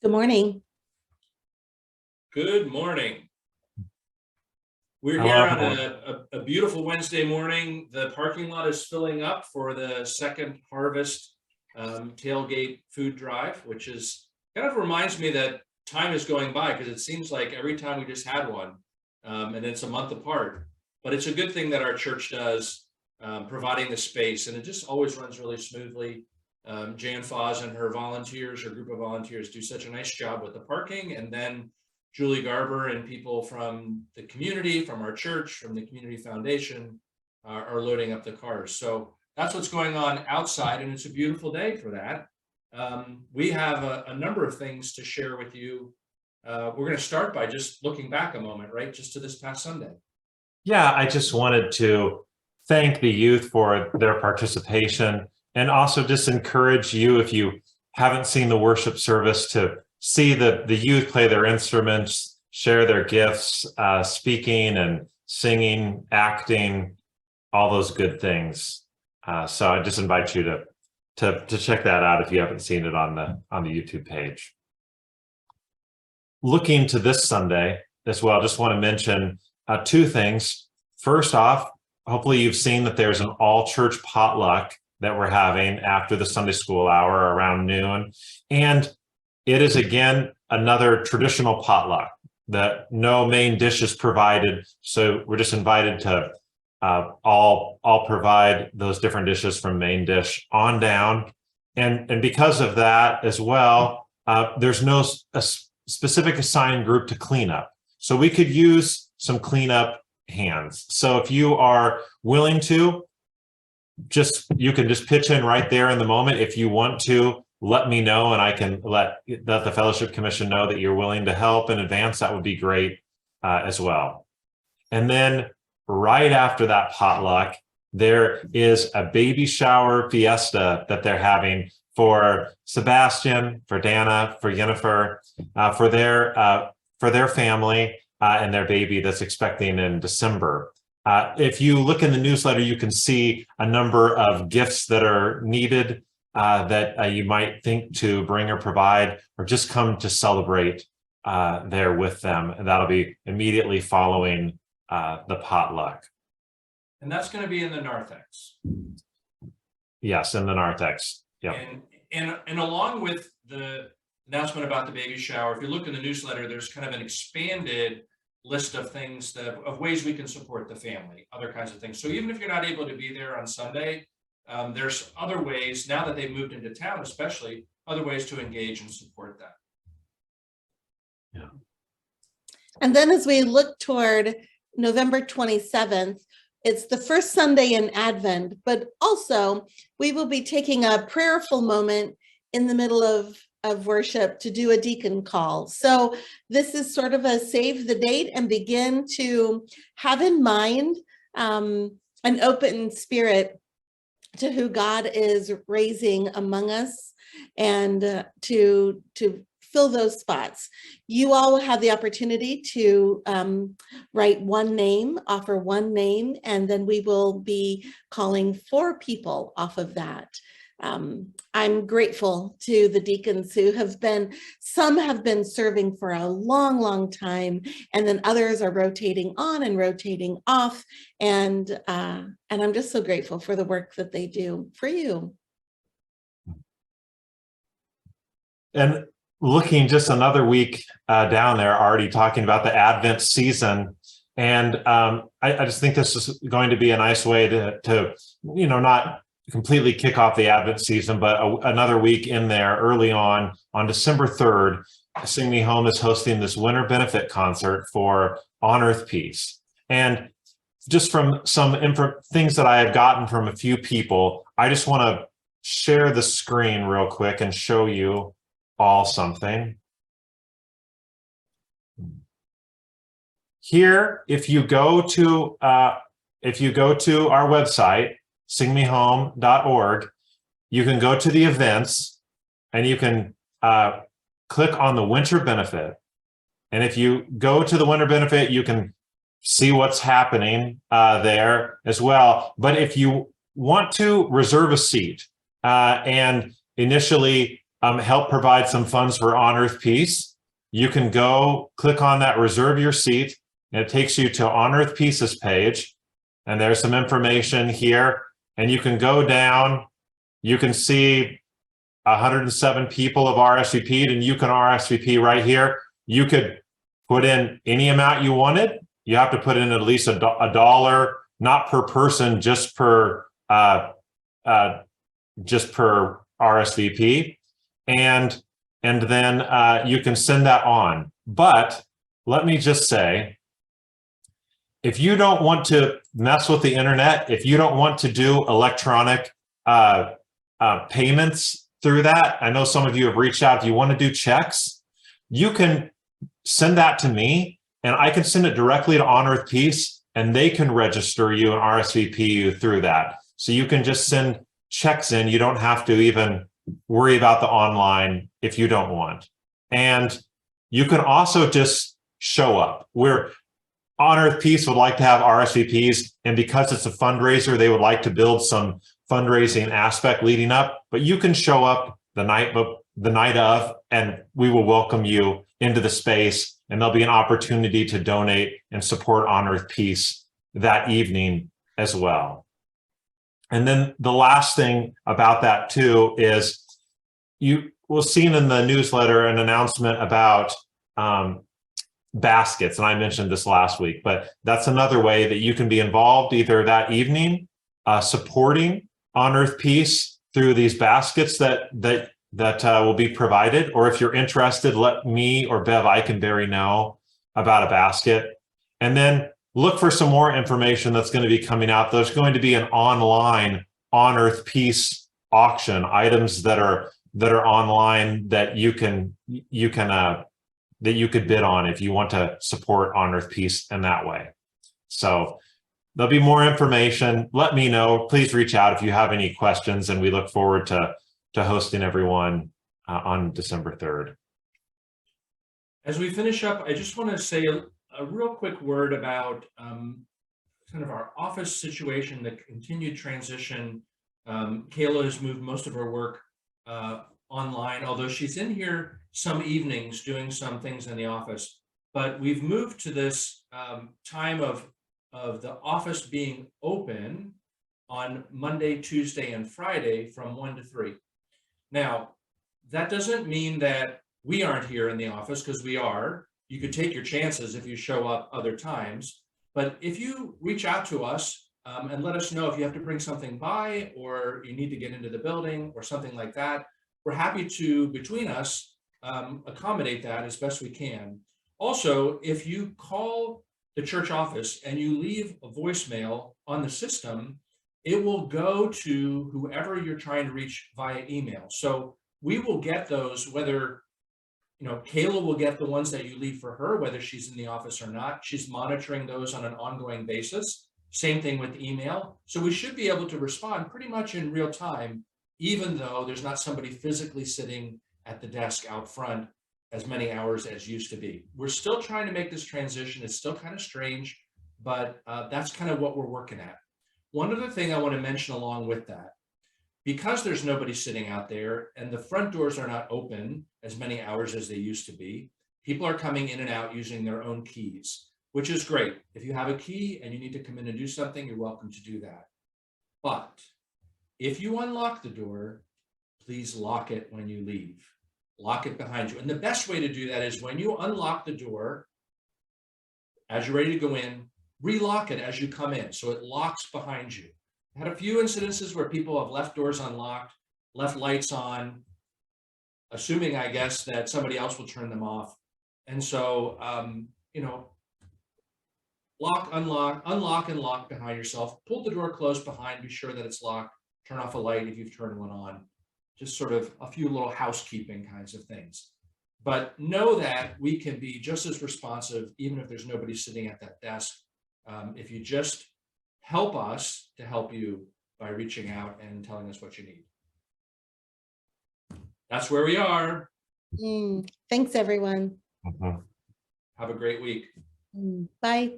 Good morning. Good morning. We're Hello, here on everyone. a beautiful Wednesday morning. The parking lot is filling up for the second harvest tailgate food drive, which is kind of reminds me that time is going by because it seems like every time we just had one, and it's a month apart. But it's a good thing that our church does, providing the space, and it just always runs really smoothly. Jan Foz and her volunteers, her group of volunteers, do such a nice job with the parking, and then Julie Garber and people from the community, from our church, from the community foundation are loading up the cars. So that's what's going on outside, and it's a beautiful day for that. We have a number of things to share with you. We're going to start by just looking back a moment, right? Just to this past Sunday. Yeah, I just wanted to thank the youth for their participation and also just encourage you, if you haven't seen the worship service, to see the youth play their instruments, share their gifts, speaking and singing, acting, all those good things. So I just invite you to check that out if you haven't seen it on the YouTube page. Looking to this Sunday as well, just want to mention two things. First off, hopefully you've seen that there's an all-church potluck that we're having after the Sunday school hour around noon. And it is, again, another traditional potluck that no main dish is provided. So we're just invited to all provide those different dishes from main dish on down. And because of that as well, there's no specific assigned group to clean up. So we could use some cleanup hands. So if you are willing to, you can just pitch in right there in the moment. If you want to, let me know, and I can let the Fellowship Commission know that you're willing to help in advance. That would be great as well. And then right after that potluck, there is a baby shower fiesta that they're having for Sebastian, for Dana, for Yennefer, for their family and their baby that's expecting in December. If you look in the newsletter, you can see a number of gifts that are needed that you might think to bring or provide, or just come to celebrate there with them. And that'll be immediately following the potluck. And that's going to be in the narthex. Yes, in the narthex. Yep. And along with the announcement about the baby shower, if you look in the newsletter, there's kind of an expanded list of things of ways we can support the family, other kinds of things. So even if you're not able to be there on Sunday, there's other ways, now that they've moved into town, especially other ways to engage and support that. Yeah. And then as we look toward November 27th, it's the first Sunday in Advent, but also we will be taking a prayerful moment in the middle of worship to do a deacon call. So this is sort of a save the date and begin to have in mind an open spirit to who God is raising among us, and to fill those spots. You all will have the opportunity to write one name, offer one name, and then we will be calling 4 people off of that. I'm grateful to the deacons who some have been serving for a long, long time, and then others are rotating on and rotating off. And I'm just so grateful for the work that they do for you. And looking just another week down there, already talking about the Advent season. And I just think this is going to be a nice way to not completely kick off the Advent season, but another week in there early on December 3rd, Sing Me Home is hosting this winter benefit concert for On Earth Peace. And just from some things that I have gotten from a few people, I just want to share the screen real quick and show you all something. Here, if you go to our website, singmehome.org, you can go to the events and you can click on the winter benefit. And if you go to the winter benefit, you can see what's happening there as well. But if you want to reserve a seat, and initially help provide some funds for On Earth Peace, you can go click on that reserve your seat, and it takes you to On Earth Peace's page. And there's some information here, and you can go down, you can see 107 people have RSVP'd, and you can RSVP right here. You could put in any amount you wanted. You have to put in at least a dollar, not per person, just per RSVP. And then you can send that on. But let me just say, if you don't want to mess with the internet, if you don't want to do electronic payments through that, I know some of you have reached out. If you want to do checks, you can send that to me, and I can send it directly to On Earth Peace, and they can register you and RSVP you through that. So you can just send checks in. You don't have to even worry about the online if you don't want. And you can also just show up. On Earth Peace would like to have RSVPs, and because it's a fundraiser, they would like to build some fundraising aspect leading up, but you can show up the night of, and we will welcome you into the space, and there'll be an opportunity to donate and support On Earth Peace that evening as well. And then the last thing about that too is you will see in the newsletter an announcement about baskets, and I mentioned this last week, but that's another way that you can be involved either that evening, supporting On Earth Peace through these baskets that will be provided, or if you're interested, let me or Bev Eikenberry know about a basket. And then look for some more information that's going to be coming out. There's going to be an online On Earth Peace auction, items that are online that you could bid on if you want to support On Earth Peace in that way. So there'll be more information. Let me know. Please reach out if you have any questions, and we look forward to hosting everyone on December 3rd. As we finish up, I just want to say a real quick word about kind of our office situation, the continued transition. Kayla has moved most of her work online, although she's in here some evenings doing some things in the office. But we've moved to this time of the office being open on Monday, Tuesday, and Friday from 1 to 3. Now, that doesn't mean that we aren't here in the office, because we are. You could take your chances if you show up other times. But if you reach out to us and let us know if you have to bring something by, or you need to get into the building or something like that, we're happy to, between us, accommodate that as best we can. Also, if you call the church office and you leave a voicemail on the system, it will go to whoever you're trying to reach via email. So we will get those, whether, Kayla will get the ones that you leave for her, whether she's in the office or not. She's monitoring those on an ongoing basis. Same thing with email. So we should be able to respond pretty much in real time, even though there's not somebody physically sitting at the desk out front as many hours as used to be. We're still trying to make this transition. It's still kind of strange, but that's kind of what we're working at. One other thing I want to mention along with that, because there's nobody sitting out there and the front doors are not open as many hours as they used to be, people are coming in and out using their own keys, which is great. If you have a key and you need to come in and do something, you're welcome to do that. But if you unlock the door, please lock it when you leave. Lock it behind you. And the best way to do that is when you unlock the door, as you're ready to go in, relock it as you come in, so it locks behind you. I had a few incidences where people have left doors unlocked, left lights on, assuming, I guess, that somebody else will turn them off. And so, lock, unlock, unlock and lock behind yourself. Pull the door closed behind, be sure that it's locked. Turn off a light if you've turned one on. Just sort of a few little housekeeping kinds of things. But know that we can be just as responsive, even if there's nobody sitting at that desk. If you just help us to help you by reaching out and telling us what you need. That's where we are. Thanks, everyone. Have a great week. Bye.